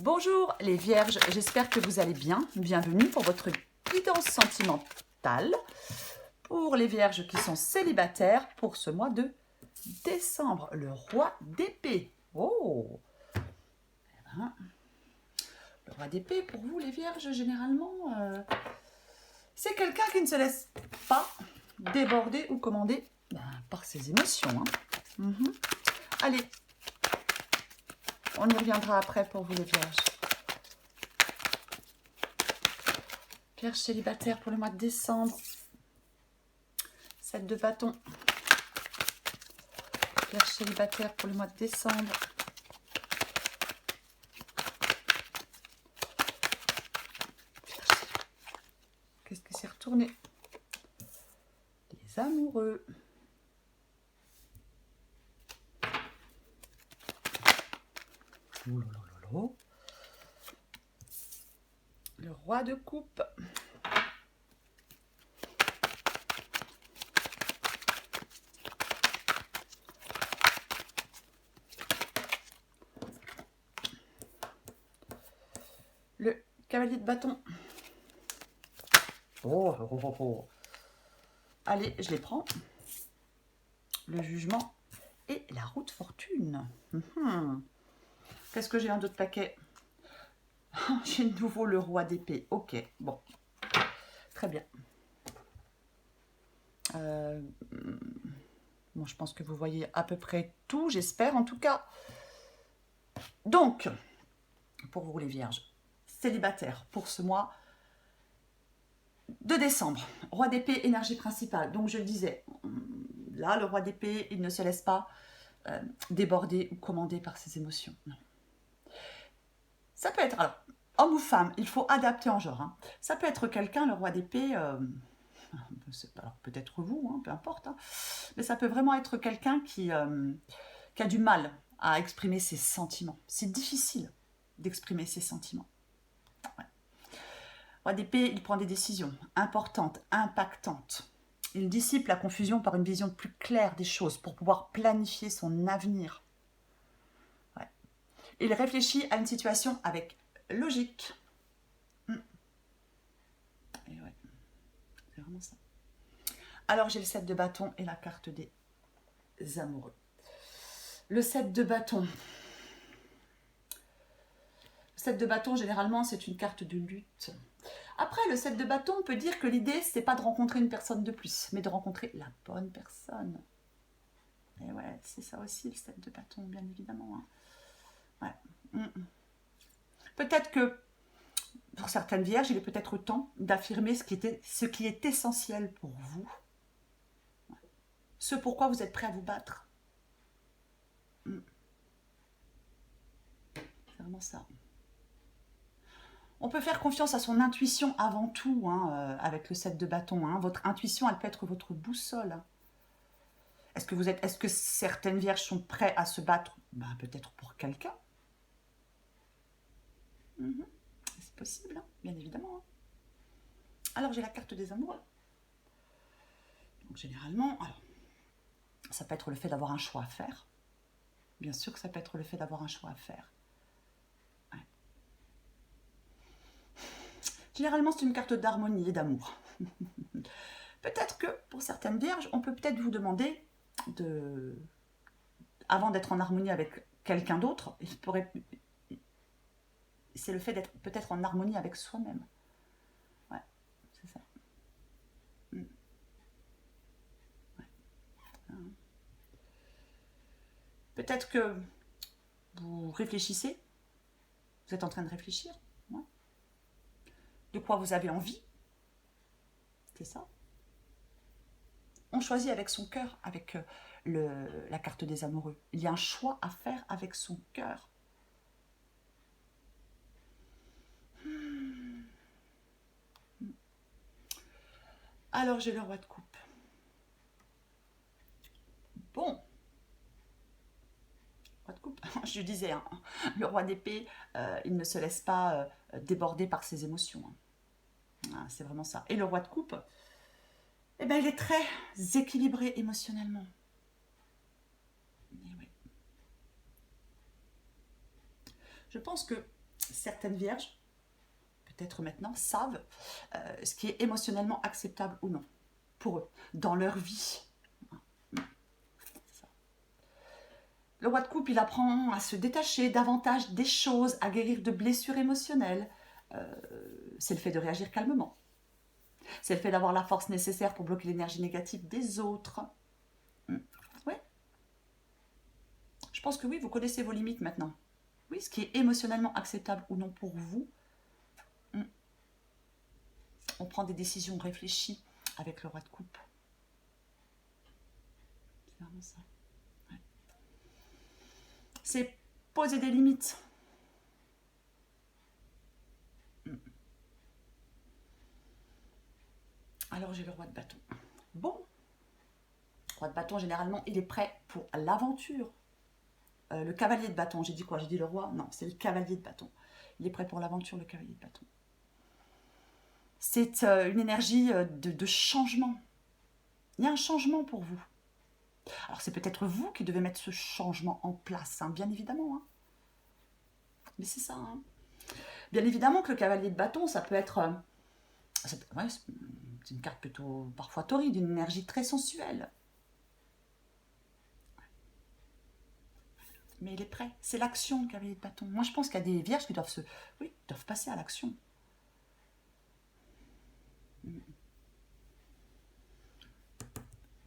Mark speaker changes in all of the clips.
Speaker 1: Bonjour les vierges, j'espère que vous allez bien. Bienvenue pour votre guidance sentimentale pour les vierges qui sont célibataires pour ce mois de décembre. Le roi d'épée. Oh, le roi d'épée pour vous les vierges, généralement, c'est quelqu'un qui ne se laisse pas déborder ou commander par ses émotions. Allez, on y reviendra après pour vous les vierges. Vierge célibataire pour le mois de décembre. 7 de bâton. Vierge célibataire pour le mois de décembre. Qu'est-ce qui s'est retourné? Les amoureux. Le roi de coupe. Le cavalier de bâton. Allez, je les prends. Le jugement et la roue de fortune. Qu'est-ce que j'ai un d'autre paquet? J'ai de nouveau le roi d'épée. Ok, bon. Très bien. Bon, je pense que vous voyez à peu près tout, j'espère en tout cas. Donc, pour vous les vierges, célibataires pour ce mois de décembre. Roi d'épée, énergie principale. Donc, je le disais, là, le roi d'épée, il ne se laisse pas déborder ou commander par ses émotions. Non. Ça peut être, alors, homme ou femme, il faut adapter en genre. Ça peut être quelqu'un, le roi d'épée, peut-être vous, peu importe, mais ça peut vraiment être quelqu'un qui a du mal à exprimer ses sentiments. C'est difficile d'exprimer ses sentiments. Ouais. Roi d'épée, il prend des décisions importantes, impactantes. Il dissipe la confusion par une vision plus claire des choses pour pouvoir planifier son avenir. Ouais. Il réfléchit à une situation avec logique. Et ouais, c'est vraiment ça. Alors j'ai le 7 de bâton et la carte des amoureux. Le 7 de bâton. Le 7 de bâton, généralement, c'est une carte de lutte. Après, le 7 de bâton, on peut dire que l'idée, c'est pas de rencontrer une personne de plus, mais de rencontrer la bonne personne. Et ouais, c'est ça aussi, le 7 de bâton, bien évidemment. Ouais. Peut-être que, pour certaines vierges, il est peut-être temps d'affirmer ce qui est essentiel pour vous. Ce pourquoi vous êtes prêt à vous battre. C'est vraiment ça. On peut faire confiance à son intuition avant tout, avec le 7 de bâton. Votre intuition, elle peut être votre boussole. Est-ce que certaines vierges sont prêtes à se battre? Peut-être pour quelqu'un. C'est possible, bien évidemment. Alors, j'ai la carte des amoureux. Donc, généralement, ça peut être le fait d'avoir un choix à faire. Bien sûr que ça peut être le fait d'avoir un choix à faire. Ouais. Généralement, c'est une carte d'harmonie et d'amour. Peut-être que, pour certaines vierges, on peut peut-être vous demander avant d'être en harmonie avec quelqu'un d'autre, c'est le fait d'être peut-être en harmonie avec soi-même. Ouais, c'est ça. Ouais. Peut-être que vous réfléchissez, vous êtes en train de réfléchir, de quoi vous avez envie, c'est ça. On choisit avec son cœur, avec la carte des amoureux. Il y a un choix à faire avec son cœur. Alors j'ai le roi de coupe. Bon. Roi de coupe. Je disais, le roi d'épée, il ne se laisse pas déborder par ses émotions. C'est vraiment ça. Et le roi de coupe, il est très équilibré émotionnellement. Et oui. Je pense que certaines vierges, peut-être maintenant, savent ce qui est émotionnellement acceptable ou non pour eux, dans leur vie. Le roi de coupe, il apprend à se détacher davantage des choses, à guérir de blessures émotionnelles. C'est le fait de réagir calmement. C'est le fait d'avoir la force nécessaire pour bloquer l'énergie négative des autres. Oui. Je pense que oui, vous connaissez vos limites maintenant. Oui, ce qui est émotionnellement acceptable ou non pour vous. On prend des décisions réfléchies avec le roi de coupe. C'est vraiment ça. Ouais. C'est poser des limites. Alors j'ai le roi de bâton. Bon, le roi de bâton, généralement, il est prêt pour l'aventure. Le cavalier de bâton, j'ai dit quoi? J'ai dit le roi? Non, c'est le cavalier de bâton. Il est prêt pour l'aventure, le cavalier de bâton. C'est une énergie de changement. Il y a un changement pour vous. Alors c'est peut-être vous qui devez mettre ce changement en place, hein, bien évidemment. Hein. Mais c'est ça. Hein. Bien évidemment que le cavalier de bâton, ça peut être... ouais, c'est une carte plutôt parfois torride, une énergie très sensuelle. Mais il est prêt. C'est l'action, le cavalier de bâton. Moi, je pense qu'il y a des vierges qui doivent passer à l'action.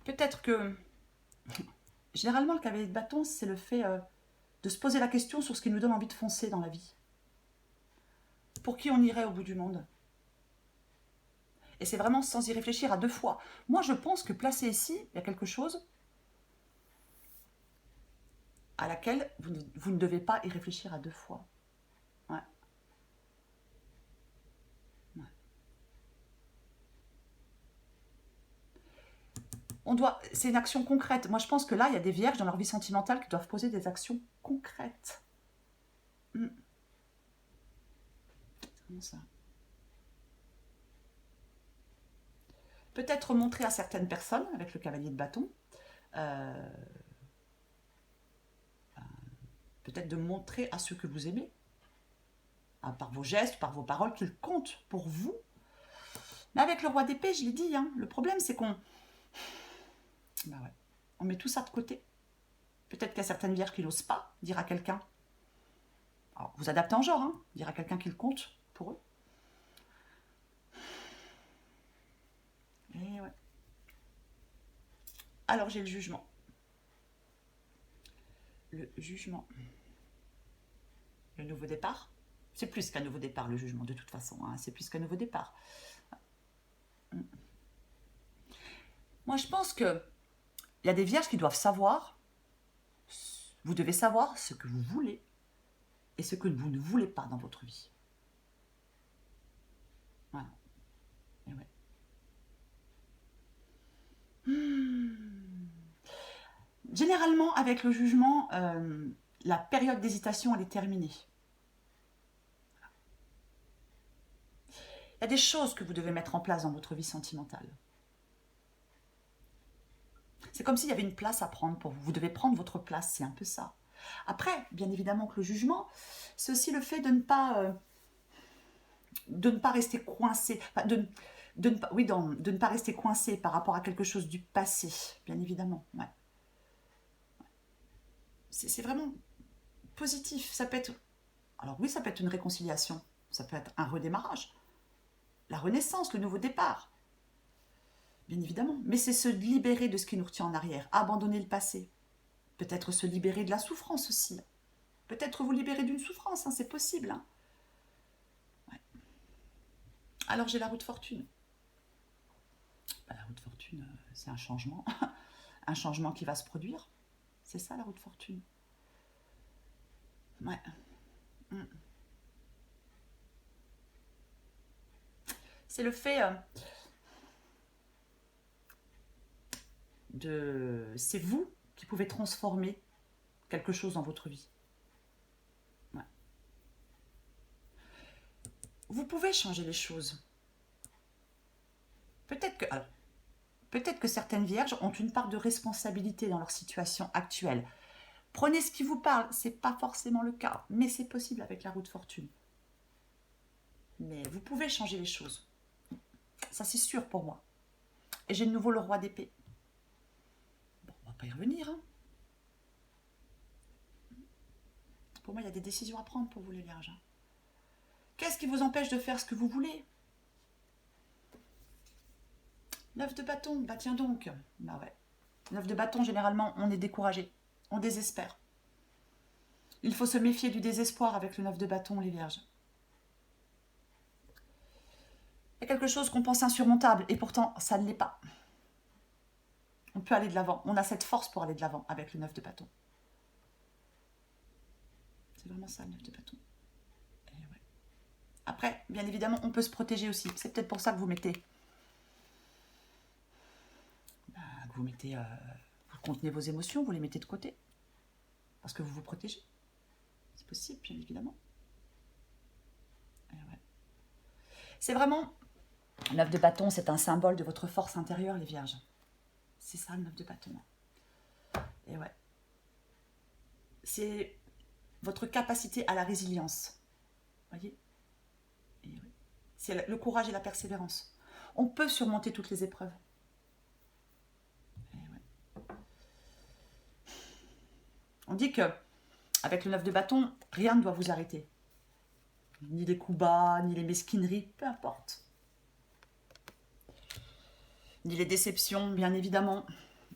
Speaker 1: Peut-être que... Généralement, le cavalier de bâton, c'est le fait de se poser la question sur ce qui nous donne envie de foncer dans la vie. Pour qui on irait au bout du monde? Et c'est vraiment sans y réfléchir à deux fois. Moi, je pense que placé ici, il y a quelque chose à laquelle vous ne devez pas y réfléchir à deux fois. Ouais. Ouais. C'est une action concrète. Moi, je pense que là, il y a des vierges dans leur vie sentimentale qui doivent poser des actions concrètes. C'est vraiment ça. Peut-être montrer à certaines personnes, avec le cavalier de bâton, peut-être de montrer à ceux que vous aimez, par vos gestes, par vos paroles, qu'ils comptent pour vous. Mais avec le roi d'épée, je l'ai dit, hein, le problème c'est qu'on on met tout ça de côté. Peut-être qu'il y a certaines vierges qui n'osent pas dire à quelqu'un. Alors, vous adaptez en genre, hein, dire à quelqu'un qu'ils comptent pour eux. Et ouais. Alors j'ai le jugement. Le jugement. Le nouveau départ. C'est plus qu'un nouveau départ, le jugement, de toute façon. Hein, c'est plus qu'un nouveau départ. Moi, je pense que il y a des vierges qui doivent savoir. Vous devez savoir ce que vous voulez et ce que vous ne voulez pas dans votre vie. Voilà. Et ouais. Généralement, avec le jugement, la période d'hésitation, elle est terminée. Il y a des choses que vous devez mettre en place dans votre vie sentimentale. C'est comme s'il y avait une place à prendre pour vous. Vous devez prendre votre place, c'est un peu ça. Après, bien évidemment que le jugement, c'est aussi le fait de ne pas rester coincé, enfin, de ne pas rester coincé par rapport à quelque chose du passé, bien évidemment. Ouais. C'est vraiment positif. Ça peut être, alors oui, ça peut être une réconciliation, ça peut être un redémarrage, la renaissance, le nouveau départ, bien évidemment. Mais c'est se libérer de ce qui nous retient en arrière, abandonner le passé. Peut-être se libérer de la souffrance aussi. Peut-être vous libérer d'une souffrance, hein, c'est possible. Hein. Ouais. Alors j'ai la roue de fortune. La roue de fortune, c'est un changement. Un changement qui va se produire. C'est ça la roue de fortune. Ouais. C'est le fait de... C'est vous qui pouvez transformer quelque chose dans votre vie. Ouais. Vous pouvez changer les choses. Peut-être que certaines vierges ont une part de responsabilité dans leur situation actuelle. Prenez ce qui vous parle, c'est pas forcément le cas, mais c'est possible avec la roue de fortune. Mais vous pouvez changer les choses. Ça, c'est sûr pour moi. Et j'ai de nouveau le roi d'épée. Bon, on va pas y revenir. Hein. Pour moi, il y a des décisions à prendre pour vous, les vierges. Qu'est-ce qui vous empêche de faire ce que vous voulez? 9 de bâton, bah tiens donc. Bah ouais. 9 de bâton, généralement, on est découragé. On désespère. Il faut se méfier du désespoir avec le 9 de bâton, les vierges. Il y a quelque chose qu'on pense insurmontable, et pourtant, ça ne l'est pas. On peut aller de l'avant. On a cette force pour aller de l'avant avec le 9 de bâton. C'est vraiment ça, le 9 de bâton. Et ouais. Après, bien évidemment, on peut se protéger aussi. C'est peut-être pour ça que vous mettez... vous contenez vos émotions, vous les mettez de côté. Parce que vous vous protégez. C'est possible, bien évidemment. Et ouais. C'est vraiment... Le 9 de bâton, c'est un symbole de votre force intérieure, les vierges. C'est ça, le 9 de bâton. Et ouais. C'est votre capacité à la résilience. Voyez? Et ouais. C'est le courage et la persévérance. On peut surmonter toutes les épreuves. Et ouais. On dit que avec le 9 de bâton, rien ne doit vous arrêter. Ni les coups bas, ni les mesquineries, peu importe. Ni les déceptions, bien évidemment.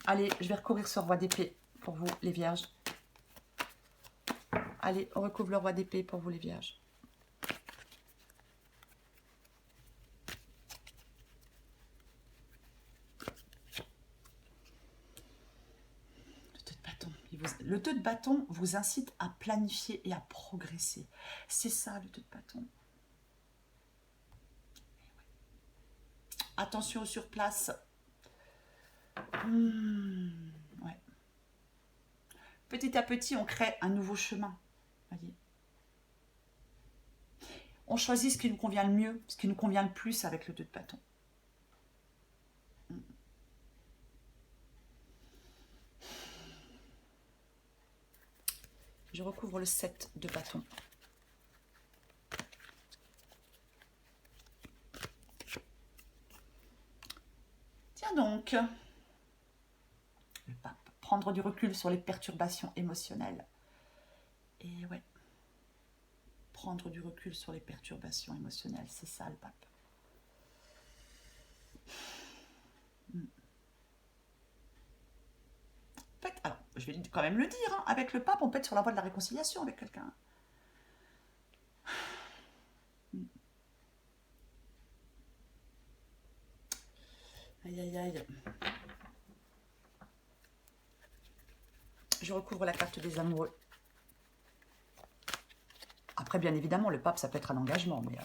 Speaker 1: Allez, je vais recourir ce roi d'épée pour vous, les vierges. Allez, on recouvre le roi d'épée pour vous, les vierges. Le 2 de bâton vous incite à planifier et à progresser. C'est ça, le 2 de bâton. Attention sur place. Ouais. Petit à petit, on crée un nouveau chemin. Voyez. On choisit ce qui nous convient le mieux, ce qui nous convient le plus avec le 2 de bâton. Je recouvre le 7 de bâton. Tiens donc, le pape, prendre du recul sur les perturbations émotionnelles. Et ouais, prendre du recul sur les perturbations émotionnelles, c'est ça le pape. Alors, je vais quand même le dire, hein, avec le pape, on peut être sur la voie de la réconciliation avec quelqu'un. Aïe, aïe, aïe. Je recouvre la carte des amoureux. Après, bien évidemment, le pape, ça peut être un engagement. Mais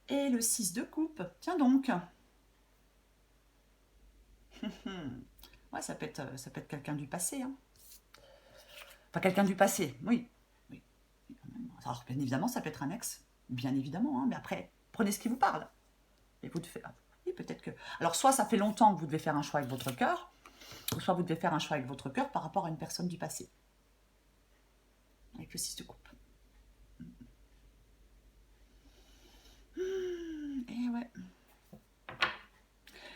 Speaker 1: Et le 6 de coupe. Tiens donc. Ouais, ça peut être quelqu'un du passé. Hein. Enfin, quelqu'un du passé, oui. Alors, bien évidemment, ça peut être un ex. Bien évidemment. Hein, mais après, prenez ce qui vous parle. Et vous devez... Oui, peut-être que... Alors, soit ça fait longtemps que vous devez faire un choix avec votre cœur, ou soit vous devez faire un choix avec votre cœur par rapport à une personne du passé. Avec le 6 de coupe. Et ouais.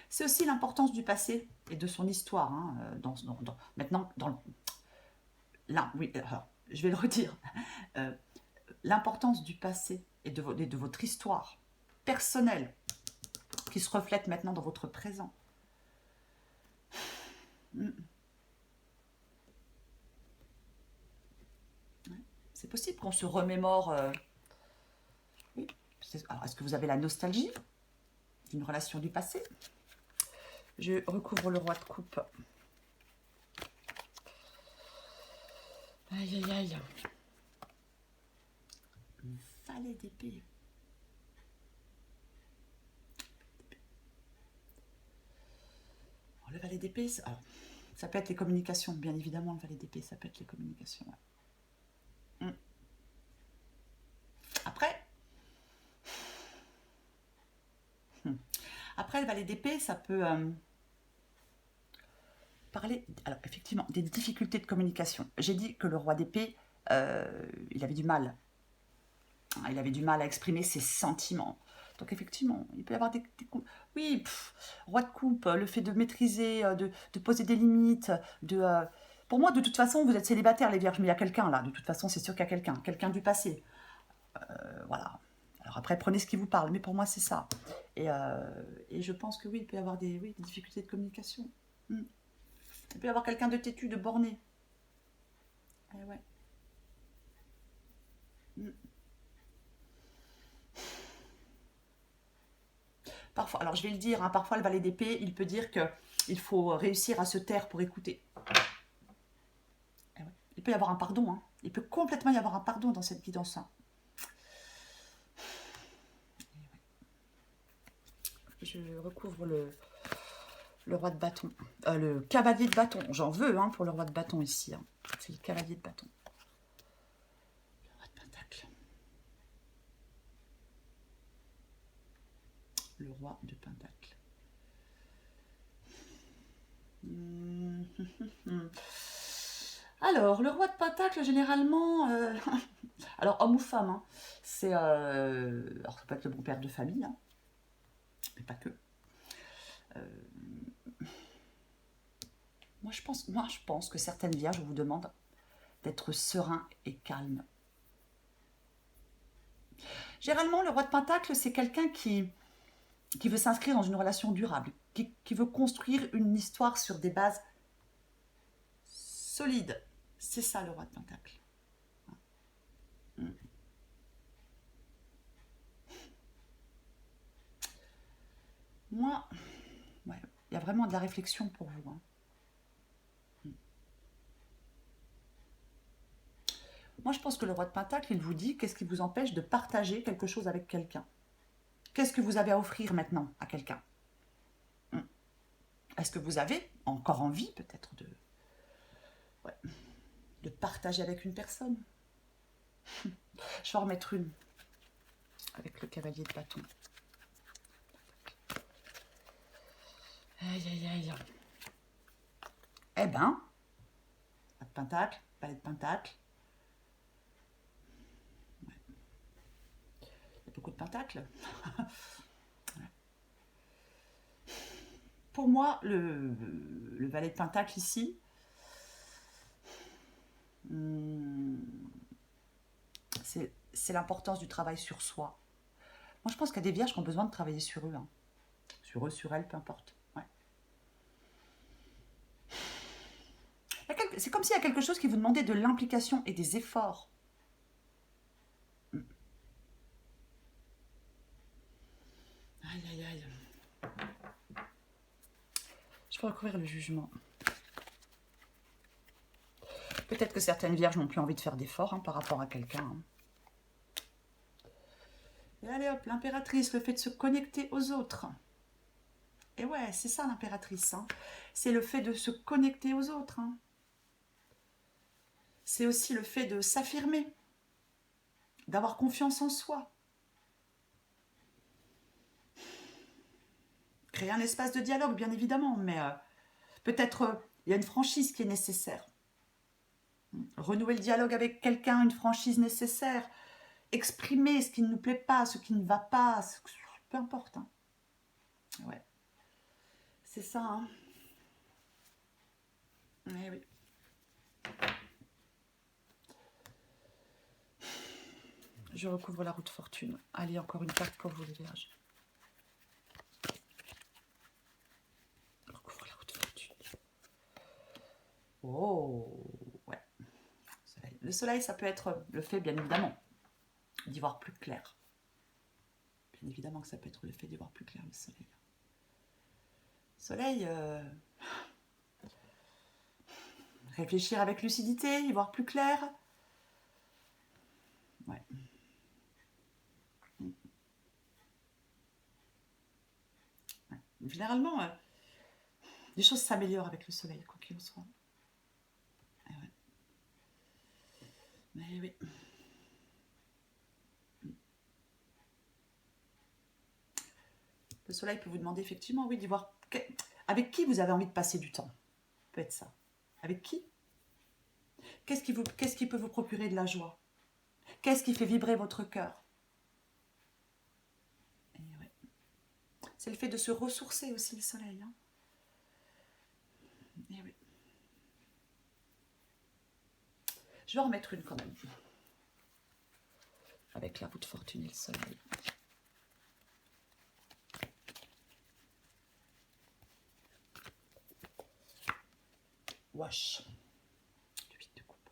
Speaker 1: C'est aussi l'importance du passé et de son histoire. Hein, maintenant, là, oui, alors, je vais le redire. L'importance du passé et de votre histoire personnelle qui se reflète maintenant dans votre présent. C'est possible qu'on se remémore. Oui. Alors, est-ce que vous avez la nostalgie d'une relation du passé? Je recouvre le roi de coupe. Aïe, aïe, aïe. Valet d'épée. Le valet d'épée, ça peut être les communications, bien évidemment, le valet d'épée, ça peut être les communications. Ouais. Après, le valet d'épée, ça peut parler, alors effectivement, des difficultés de communication. J'ai dit que le roi d'épée, il avait du mal Il avait du mal à exprimer ses sentiments. Donc effectivement, il peut y avoir oui, roi de coupe, le fait de maîtriser, de poser des limites, pour moi, de toute façon, vous êtes célibataire, les vierges, mais il y a quelqu'un là. De toute façon, c'est sûr qu'il y a quelqu'un du passé. Voilà. Alors après, prenez ce qui vous parle, mais pour moi, c'est ça. Et je pense que oui, il peut y avoir des difficultés de communication. Mm. Il peut y avoir quelqu'un de têtu, de borné. Eh ouais. Mm. Parfois, alors je vais le dire, hein, parfois le valet d'épée, il peut dire que il faut réussir à se taire pour écouter. Eh ouais. Il peut y avoir un pardon, hein. Il peut complètement y avoir un pardon dans cette guidance. Hein. Je recouvre le roi de bâton. Le cavalier de bâton. J'en veux hein, pour le roi de bâton ici. Hein. C'est le cavalier de bâton. Le roi de pentacle. Le roi de pentacle. Alors, le roi de pentacle, généralement... alors, homme ou femme, hein, c'est... alors, ça peut être le bon père de famille, hein, mais pas que. Moi, je pense que certaines vierges vous demandent d'être serein et calme. Généralement, le roi de pentacle, c'est quelqu'un qui veut s'inscrire dans une relation durable, qui veut construire une histoire sur des bases solides. C'est ça, le roi de pentacle. Moi, ouais, il y a vraiment de la réflexion pour vous. Hein. Moi, je pense que le roi de pentacle, il vous dit qu'est-ce qui vous empêche de partager quelque chose avec quelqu'un. Qu'est-ce que vous avez à offrir maintenant à quelqu'un? Est-ce que vous avez encore envie peut-être ouais, de partager avec une personne? Je vais en remettre une avec le cavalier de bâton. Aïe, aïe, aïe. Eh ben, pas de pentacle, palais de pentacle. Ouais. Il y a beaucoup de pentacles. Pour moi, le valet de pentacle ici, c'est l'importance du travail sur soi. Moi, je pense qu'il y a des vierges qui ont besoin de travailler sur eux. Hein. Sur eux, sur elles, peu importe. Ouais. C'est comme s'il y a quelque chose qui vous demandait de l'implication et des efforts. Aïe, aïe, aïe. Je vais recouvrir le jugement. Peut-être que certaines vierges n'ont plus envie de faire d'efforts hein, par rapport à quelqu'un. Hein. Et allez hop, l'impératrice, le fait de se connecter aux autres. Et ouais, c'est ça l'impératrice. Hein. C'est le fait de se connecter aux autres. Hein. C'est aussi le fait de s'affirmer, d'avoir confiance en soi. Créer un espace de dialogue, bien évidemment, mais peut-être il y a une franchise qui est nécessaire. Renouer le dialogue avec quelqu'un, une franchise nécessaire. Exprimer ce qui ne nous plaît pas, ce qui ne va pas, peu importe. Hein. Ouais. C'est ça, hein. Eh oui. Je recouvre la roue de fortune. Allez, encore une carte pour vous, les vierges. Je recouvre la roue de fortune. Oh, ouais. Le soleil, ça peut être le fait, bien évidemment, d'y voir plus clair. Bien évidemment que ça peut être le fait d'y voir plus clair, le soleil. Soleil, réfléchir avec lucidité, y voir plus clair. Ouais. Ouais. Généralement, les choses s'améliorent avec le soleil, quoi qu'il en soit. Et ouais. Mais oui. Le soleil peut vous demander effectivement, oui, d'y voir avec qui vous avez envie de passer du temps. Peut être ça. Avec qui? Qu'est-ce qui peut vous procurer de la joie? Qu'est-ce qui fait vibrer votre cœur? C'est le fait de se ressourcer aussi, le soleil. Hein. Et oui. Je vais en remettre une quand même. Avec la roue de fortune et le soleil. Wash. Le 8 de coupe.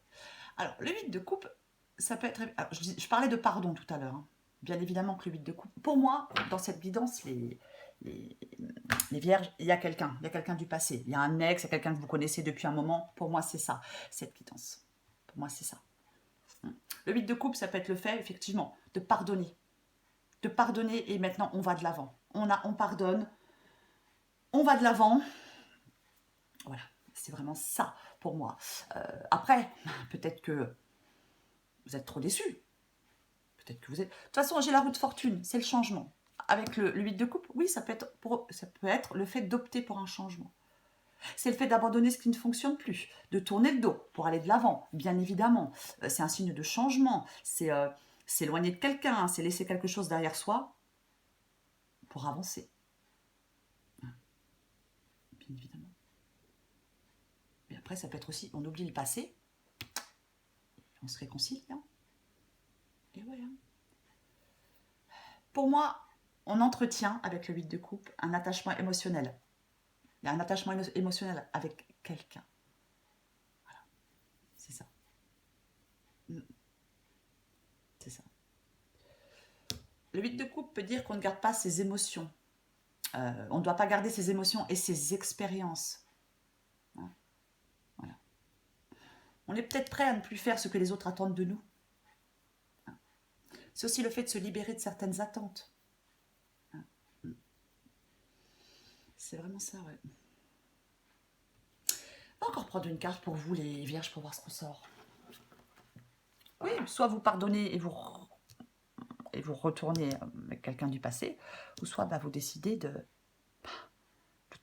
Speaker 1: Alors, le 8 de coupe, ça peut être... Alors, je parlais de pardon tout à l'heure. Hein. Bien évidemment que le 8 de coupe... Pour moi, dans cette guidance, les vierges, il y a quelqu'un du passé. Il y a un ex, il y a quelqu'un que vous connaissez depuis un moment. Pour moi, c'est ça, cette guidance. Pour moi, c'est ça. Le 8 de coupe, ça peut être le fait, effectivement, de pardonner. De pardonner et maintenant, on va de l'avant. On pardonne, on va de l'avant. Voilà, c'est vraiment ça pour moi. Après, peut-être que vous êtes trop déçus. Peut-être que vous êtes... De toute façon, j'ai la roue de fortune, c'est le changement. Avec le 8 de coupe, oui, ça peut être le fait d'opter pour un changement. C'est le fait d'abandonner ce qui ne fonctionne plus, de tourner le dos pour aller de l'avant, bien évidemment. C'est un signe de changement, c'est s'éloigner de quelqu'un, c'est laisser quelque chose derrière soi pour avancer. Bien évidemment. Mais après, ça peut être aussi, on oublie le passé, on se réconcilie. Hein. Et voilà. Pour moi, on entretient avec le 8 de coupe un attachement émotionnel. Il y a un attachement émotionnel avec quelqu'un. Voilà. C'est ça. C'est ça. Le 8 de coupe peut dire qu'on ne garde pas ses émotions. On ne doit pas garder ses émotions et ses expériences. Hein. Voilà. On est peut-être prêt à ne plus faire ce que les autres attendent de nous. Hein. C'est aussi le fait de se libérer de certaines attentes. Hein. C'est vraiment ça, ouais. On va encore prendre une carte pour vous, les vierges, pour voir ce qu'on sort. Oui, soit vous pardonnez et vous retournez avec quelqu'un du passé, ou soit vous décidez de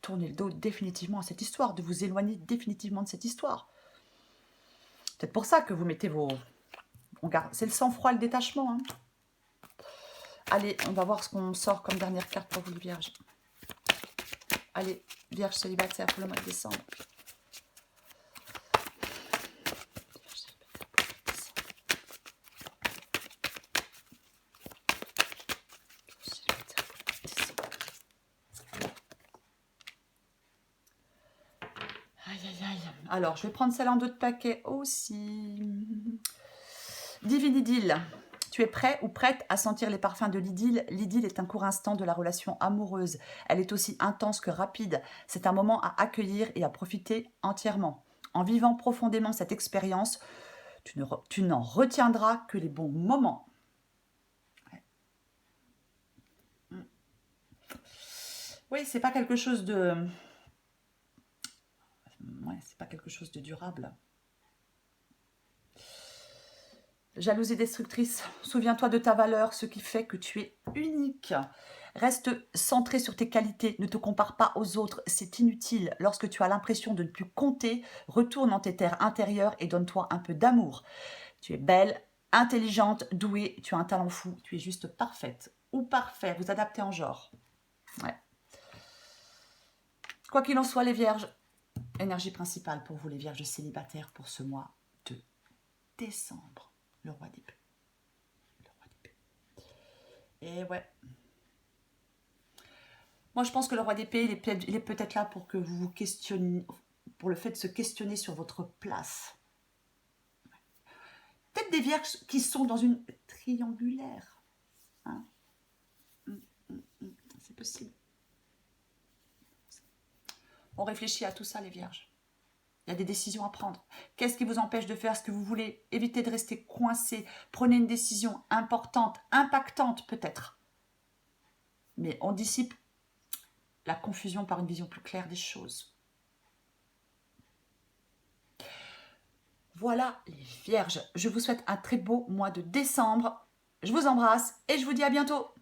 Speaker 1: tourner le dos définitivement à cette histoire, de vous éloigner définitivement de cette histoire. C'est pour ça que vous mettez vos... C'est le sang-froid, le détachement. Hein. Allez, on va voir ce qu'on sort comme dernière carte pour vous, les vierges. Allez, vierge célibataire pour le mois de décembre. Alors, je vais prendre celle en 2 de paquet aussi. Divine idylle. Tu es prêt ou prête à sentir les parfums de l'idylle. L'idylle est un court instant de la relation amoureuse. Elle est aussi intense que rapide. C'est un moment à accueillir et à profiter entièrement. En vivant profondément cette expérience, tu n'en retiendras que les bons moments. Ouais. Oui, c'est pas quelque chose de... Ouais, c'est pas quelque chose de durable. Jalousie destructrice, souviens-toi de ta valeur, ce qui fait que tu es unique. Reste centré sur tes qualités, ne te compare pas aux autres, c'est inutile. Lorsque tu as l'impression de ne plus compter, retourne dans tes terres intérieures et donne-toi un peu d'amour. Tu es belle, intelligente, douée, tu as un talent fou, tu es juste parfaite ou parfait, vous adaptez en genre. Ouais. Quoi qu'il en soit, les vierges, énergie principale pour vous, les vierges célibataires, pour ce mois de décembre. Le roi d'épée. Le roi d'épée. Et ouais. Moi, je pense que le roi d'épée, il est peut-être là pour que vous vous questionniez, pour le fait de se questionner sur votre place. Peut-être des vierges qui sont dans une triangulaire. Hein. C'est possible. On réfléchit à tout ça, les vierges. Il y a des décisions à prendre. Qu'est-ce qui vous empêche de faire ce que vous voulez? Évitez de rester coincé. Prenez une décision importante, impactante peut-être. Mais on dissipe la confusion par une vision plus claire des choses. Voilà les vierges. Je vous souhaite un très beau mois de décembre. Je vous embrasse et je vous dis à bientôt.